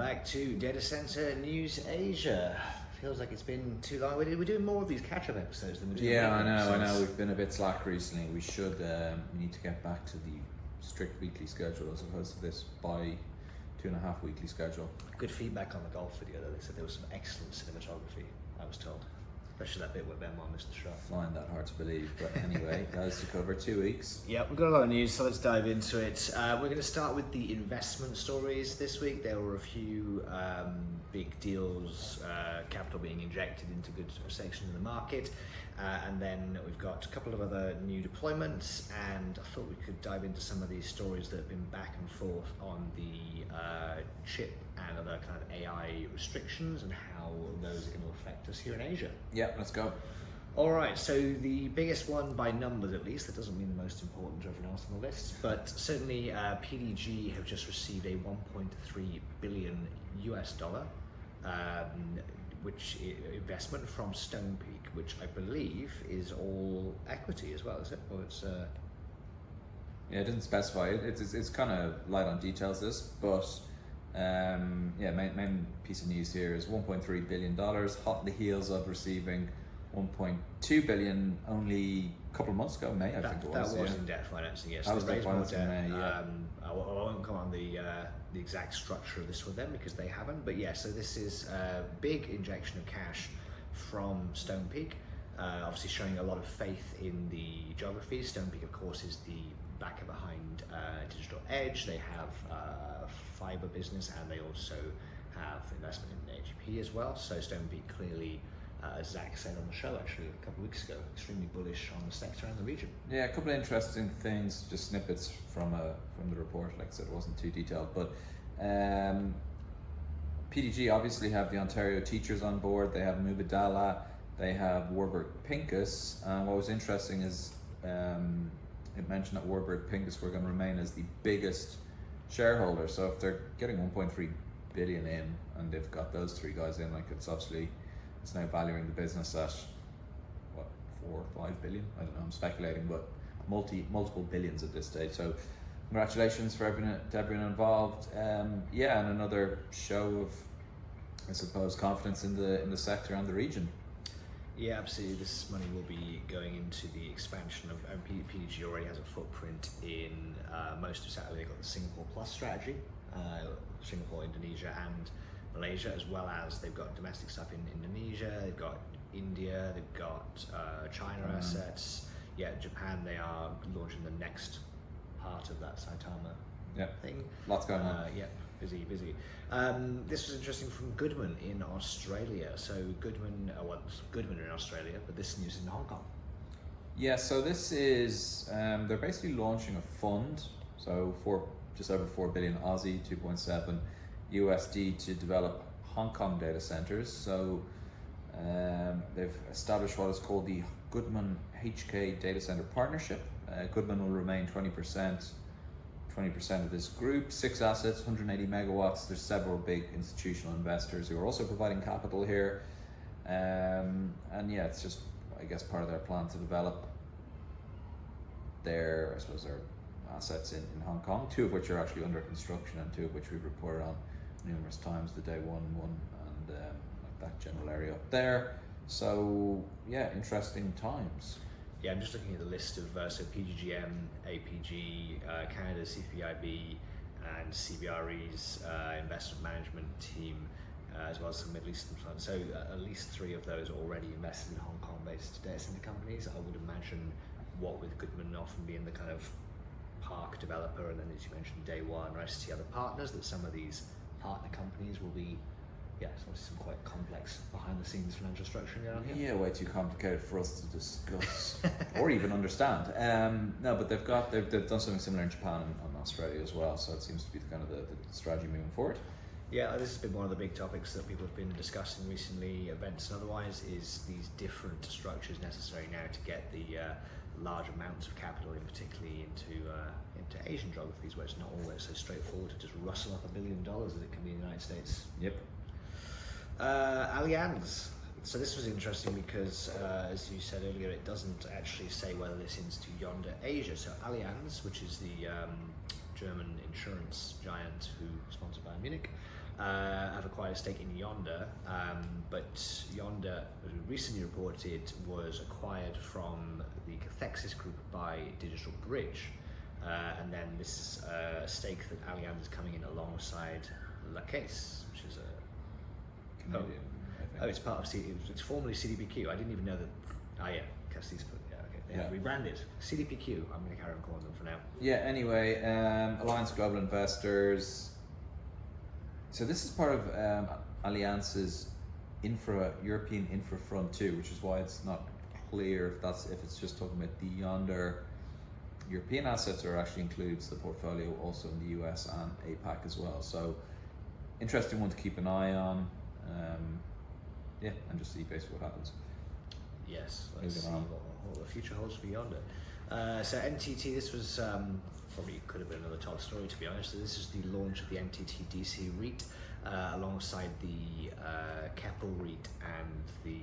back to Data Center News Asia. Feels like it's been too long. We're doing more of these catch-up episodes than we're doing. Yeah, I know. We've been a bit slack recently. We should. We need to get back to the strict weekly schedule as opposed to this by 2.5 weekly schedule. Good feedback on the golf video though. They said there was some excellent cinematography, I was told. Especially that bit where Benoit missed the shot. Find that hard to believe, but anyway, that was to cover 2 weeks. Yeah, we've got a lot of news, so let's dive into it. We're going to start with the investment stories this week. There were a few big deals, capital being injected into good sections of the market, and then we've got a couple of other new deployments, and I thought we could dive into some of these stories that have been back and forth on the chip and other kind of AI restrictions and how those are going to affect us here in Asia. Yeah, let's go. All right, so the biggest one by numbers at least, that doesn't mean the most important to everyone else on the list, but certainly PDG have just received a $1.3 billion US dollar investment from Stonepeak, which I believe is all equity as well, is it? Or it's Yeah, it doesn't specify. It's kind of light on details, this, but main piece of news here is $1.3 billion, hot on the heels of receiving $1.2 billion only a couple of months ago, May, I think it was. That was in debt financing, yes. That was debt financing in May, yeah. I won't come on the exact structure of this with them because they haven't, but yeah, so this is a big injection of cash from Stonepeak, obviously showing a lot of faith in the geography. Stonepeak, of course, is the backer behind Digital Edge. They have a fiber business and they also have investment in AGP as well. So Stonepeak clearly, as Zach said on the show actually a couple of weeks ago, extremely bullish on the sector and the region. Yeah, a couple of interesting things, just snippets from the report. Like I said, it wasn't too detailed, but PDG obviously have the Ontario teachers on board. They have Mubadala, they have Warburg Pincus. What was interesting is it mentioned that Warburg Pincus were going to remain as the biggest shareholder. So if they're getting 1.3 billion in and they've got those three guys in, like it's now valuing the business at what, 4 or 5 billion? I don't know, I'm speculating, but multiple billions at this stage. So congratulations for everyone involved. And another show of, I suppose, confidence in the sector and the region. Yeah, absolutely. This money will be going into the expansion of PDG. Already has a footprint in most of South. They've got the Singapore Plus strategy, Singapore, Indonesia, and Malaysia, as well as they've got domestic stuff in Indonesia. They've got India. They've got China assets. Yeah, Japan. They are launching the next part of that Saitama thing. Lots going on. Busy. This was interesting from Goodman in Australia. So Goodman in Australia, but this news is in Hong Kong. Yeah, so this is, they're basically launching a fund, so just over 4 billion Aussie, 2.7 USD to develop Hong Kong data centers. So they've established what is called the Goodman HK Data Center Partnership. Goodman will remain 20% of this group, 6 assets, 180 megawatts. There's several big institutional investors who are also providing capital here. It's just, I guess, part of their plan to develop their assets in Hong Kong, 2 of which are actually under construction and 2 of which we've reported on numerous times, the Day One and that general area up there. So yeah, interesting times. Yeah, I'm just looking at the list of so PGGM, APG, Canada, CPIB, and CBRE's investment management team, as well as some Middle Eastern funds. So at least 3 of those are already invested in Hong Kong-based data center companies. I would imagine what with Goodman often being the kind of park developer, and then as you mentioned, Day One, or ST other partners, that some of these partner companies will be. Yeah, it's some quite complex behind-the-scenes financial structuring going on here. Yeah, way too complicated for us to discuss or even understand. No, but they've done something similar in Japan and Australia as well. So it seems to be kind of the strategy moving forward. Yeah, this has been one of the big topics that people have been discussing recently, events and otherwise, is these different structures necessary now to get the large amounts of capital in, particularly into Asian geographies, where it's not always so straightforward to just rustle up $1 billion as it can be in the United States. Yep. Allianz. So this was interesting because, as you said earlier, it doesn't actually say whether this is to Yondr Asia. So Allianz, which is the German insurance giant who is sponsored by Munich, have acquired a stake in Yondr, but Yondr, as we recently reported, was acquired from the Cathexis Group by Digital Bridge, and then this is a stake that Allianz is coming in alongside La Caisse, which is a Canadian, I think. it's part of it's formerly CDPQ. I didn't even know that. Yeah, Cathexis, but yeah, okay. They have rebranded CDPQ. I'm going to carry on calling them for now. Yeah. Anyway, Alliance Global Investors. So this is part of Allianz's European Infra Fund 2, which is why it's not clear if it's just talking about the Yondr European assets or actually includes the portfolio also in the US and APAC as well. So interesting one to keep an eye on. And just see basically what happens. Yes, let's see what the future holds for Yondr. So NTT, this was probably could have been another top story, to be honest. So this is the launch of the NTT DC REIT alongside the Keppel REIT and the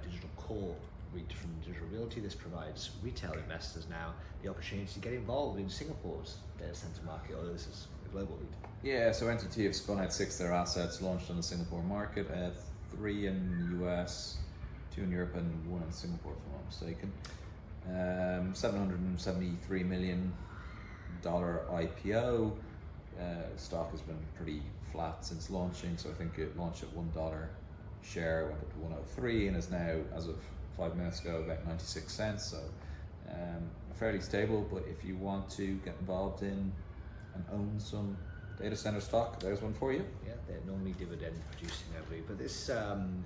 Digital Core REIT from Digital Realty. This provides retail investors now the opportunity to get involved in Singapore's data center market, although this is a global REIT. Yeah, so NTT have spun out 6 of their assets, launched on the Singapore market, 3 in the US, 2 in Europe and 1 in Singapore if I'm not mistaken. $773 million IPO. Stock has been pretty flat since launching, so I think it launched at $1 share, went up to 103 and is now, as of 5 minutes ago, about 96 cents. So fairly stable, but if you want to get involved in and own some data center stock, there's one for you. Yeah, they're normally dividend producing, I believe, but this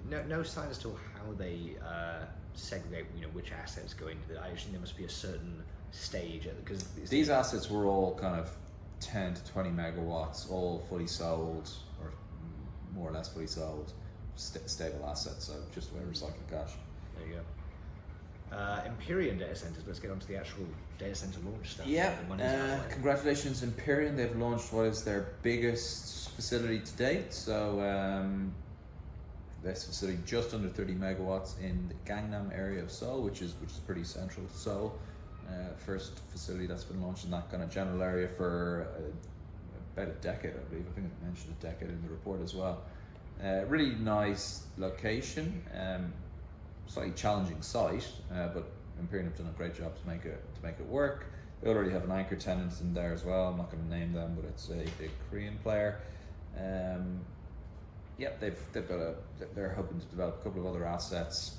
no sign as to how they segregate, which assets go into it. I assume there must be a certain stage because these assets were all kind of 10 to 20 megawatts, all fully sold or more or less fully sold, stable assets. So just a way of recycling cash. There you go. Empyrion data centers. Let's get on to the actual data center launch stuff. Yeah, congratulations Empyrion. They've launched what is their biggest facility to date. So this facility just under 30 megawatts in the Gangnam area of Seoul, which is pretty central to Seoul. First facility that's been launched in that kind of general area for about a decade, I believe. I think it mentioned a decade in the report as well. Really nice location. Slightly challenging site, but Empyrion have done a great job to make it work. They already have an anchor tenant in there as well. I'm not going to name them, but it's a big Korean player. They're hoping to develop a couple of other assets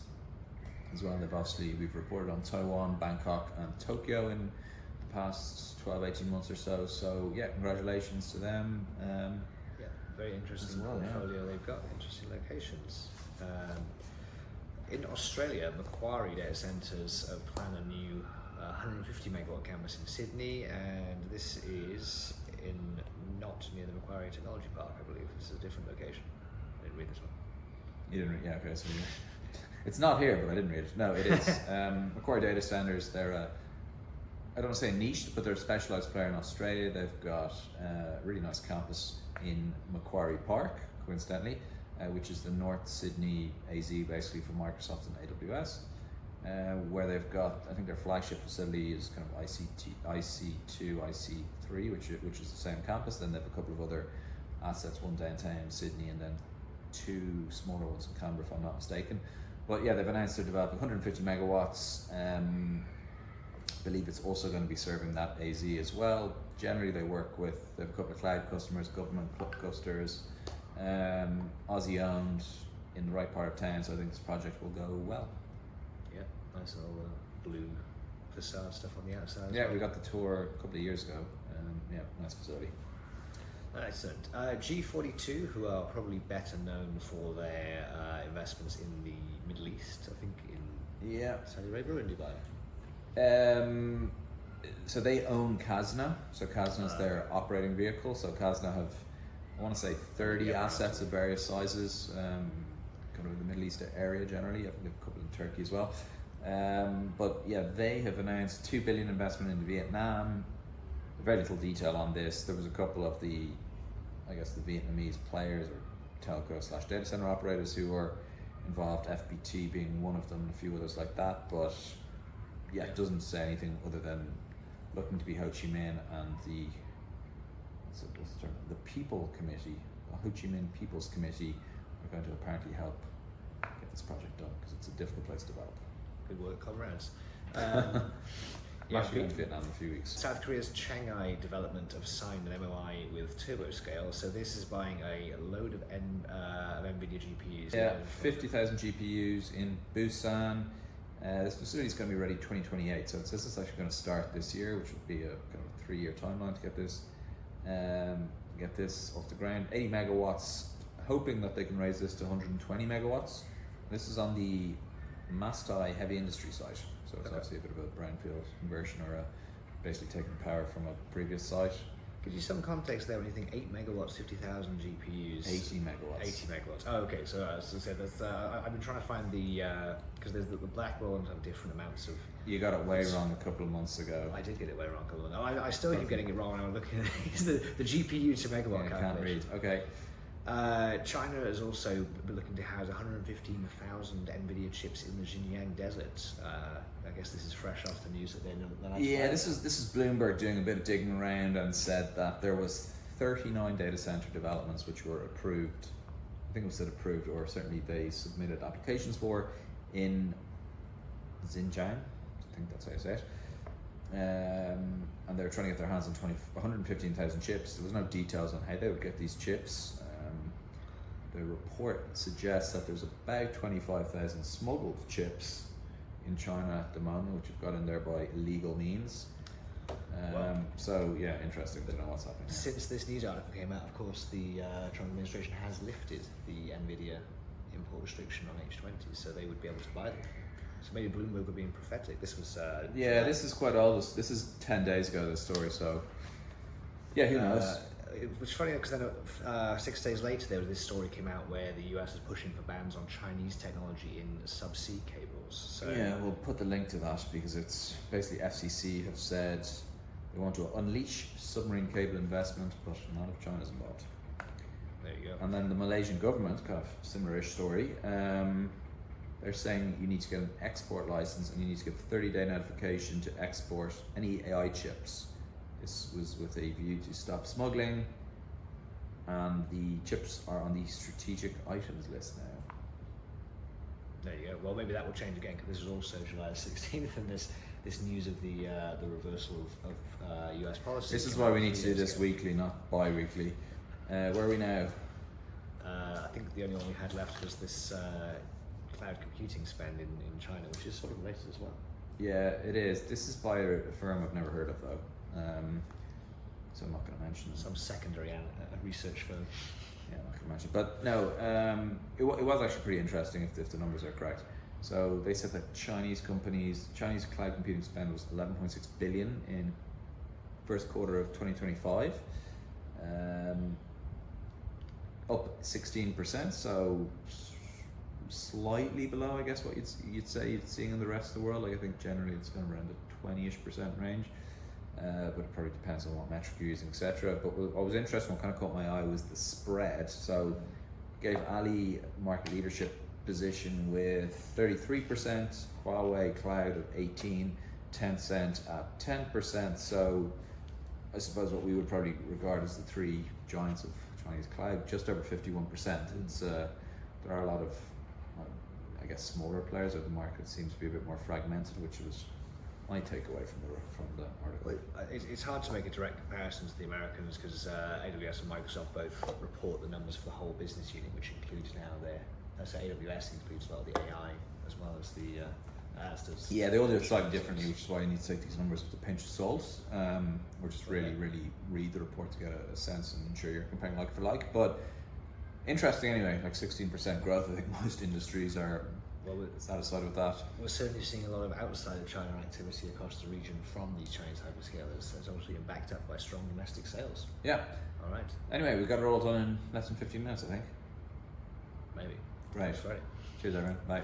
as well. We've reported on Taiwan, Bangkok, and Tokyo in the past 12-18 months or so. So yeah, congratulations to them. Very interesting portfolio they've got. Interesting locations. In Australia, Macquarie Data Centres plan a new 150 megawatt campus in Sydney, and this is not near the Macquarie Technology Park, I believe. This is a different location. I didn't read this one. You didn't read? Yeah, okay. So it's not here, but I didn't read it. No, it is. Macquarie Data Centres, they're I don't want to say niche, but they're a specialised player in Australia. They've got a really nice campus in Macquarie Park, coincidentally, which is the North Sydney AZ, basically for Microsoft and AWS, where they've got, I think their flagship facility is kind of IC2, IC3, which is the same campus. Then they have a couple of other assets, one downtown in Sydney and then 2 smaller ones in Canberra, if I'm not mistaken. But yeah, they've announced they're developing 150 megawatts. I believe it's also going to be serving that AZ as well. Generally, they have a couple of cloud customers, government clusters, Aussie owned, in the right part of town, so I think this project will go well. Yeah, nice little blue facade stuff on the outside. Yeah, we got the tour a couple of years ago. Nice facility. Excellent. G42, who are probably better known for their investments in the Middle East, I think in Saudi Arabia and Dubai. So they own Casna. So Casna is their operating vehicle. So Casna have, I want to say, 30 assets of various sizes, kind of in the Middle East area generally. I think they have a couple in Turkey as well. But yeah, they have announced $2 billion investment in Vietnam. Very little detail on this. There was a couple of the Vietnamese players or telco / data center operators who were involved, FBT being one of them, and a few others like that. But yeah, it doesn't say anything other than looking to be Ho Chi Minh and the what's the term? The People Committee, the Ho Chi Minh People's Committee, are going to apparently help get this project done because it's a difficult place to develop. Good work, comrades. I'm actually going to Vietnam in a few weeks. South Korea's Chiangrai development have signed an MOI with TurboScale, so this is buying a load of NVIDIA GPUs. Yeah, 50,000 GPUs in Busan. This facility is going to be ready 2028, so it says it's actually going to start this year, which would be a kind of a 3-year timeline to get this off the ground. 80 megawatts, hoping that they can raise this to 120 megawatts. This is on the Mastai heavy industry site, so it's obviously a bit of a brownfield conversion, or basically taking power from a previous site. Gives you some context there when you think 8 megawatts, 50,000 GPUs. 80 megawatts. 80 megawatts. Oh, okay. So as I said, that's, I've been trying to find the, because there's the Blackwell ones have different amounts of. You got it way wrong a couple of months ago. I did get it way wrong a couple of months. I still keep getting it wrong when I'm looking at the GPU to megawatt calculation. Can't read. Okay. China is also looking to house 115,000 NVIDIA chips in the Xinjiang desert. I guess this is fresh off the news that they're. Yeah, this is Bloomberg doing a bit of digging around and said that there was 39 data center developments which were approved. I think it was said approved, or certainly they submitted applications for in Xinjiang. I think that's how you say it. And they were trying to get their hands on 115,000 chips. There was no details on how they would get these chips. The report suggests that there's about 25,000 smuggled chips in China at the moment, which have got in there by illegal means. So yeah, interesting to know what's happening here. Since this news article came out, of course, the Trump administration has lifted the NVIDIA import restriction on H20s, so they would be able to buy them. So maybe Bloomberg were being prophetic. This was. This is quite old. This is 10 days ago, this story, so yeah, who knows? It was funny because then 6 days later, this story came out where the US is pushing for bans on Chinese technology in subsea cables. So yeah, we'll put the link to that because it's basically FCC have said they want to unleash submarine cable investment, but not if China's involved. There you go. And then the Malaysian government, kind of similar-ish story, they're saying you need to get an export license and you need to give 30-day notification to export any AI chips. This was with a view to stop smuggling, and the chips are on the strategic items list now. There you go. Well, maybe that will change again because this was also July 16th, and this news of the reversal of US policy. This is why we need to do this weekly, not bi-weekly. Where are we now? I think the only one we had left was this cloud computing spend in China, which is sort of related as well. Yeah, it is. This is by a firm I've never heard of though. So I'm not going to mention some secondary research firm. Yeah, I'm not going to mention. But no, it was actually pretty interesting if the numbers are correct. So they said that Chinese cloud computing spend was 11.6 billion in first quarter of 2025, up 16%. So slightly below, I guess, what you'd say you'd seeing in the rest of the world. Like I think generally it's kind of around the 20-ish% range. But it probably depends on what metric you're using, etc. But what was interesting, what kind of caught my eye was the spread. So gave Ali market leadership position with 33%, Huawei Cloud at 18%, Tencent at 10%. So I suppose what we would probably regard as the three giants of Chinese cloud, just over 51%. It's there are a lot of, I guess, smaller players, or the market seems to be a bit more fragmented, which was my takeaway from the article. It's hard to make a direct comparison to the Americans because AWS and Microsoft both report the numbers for the whole business unit, which includes now so AWS includes a lot of the AI as well as the yeah, they all do it slightly differently, which is why you need to take these numbers with a pinch of salt, or just really read the report to get a sense and ensure you're comparing like for like. But interesting anyway, like 16% growth. I think most industries are satisfied with that. We're certainly seeing a lot of outside of China activity across the region from these Chinese hyperscalers. That's obviously been backed up by strong domestic sales. Yeah. All right. Anyway, we got it all done in less than 15 minutes, I think. Maybe. Right. Thanks, Freddie. Cheers, everyone. Bye.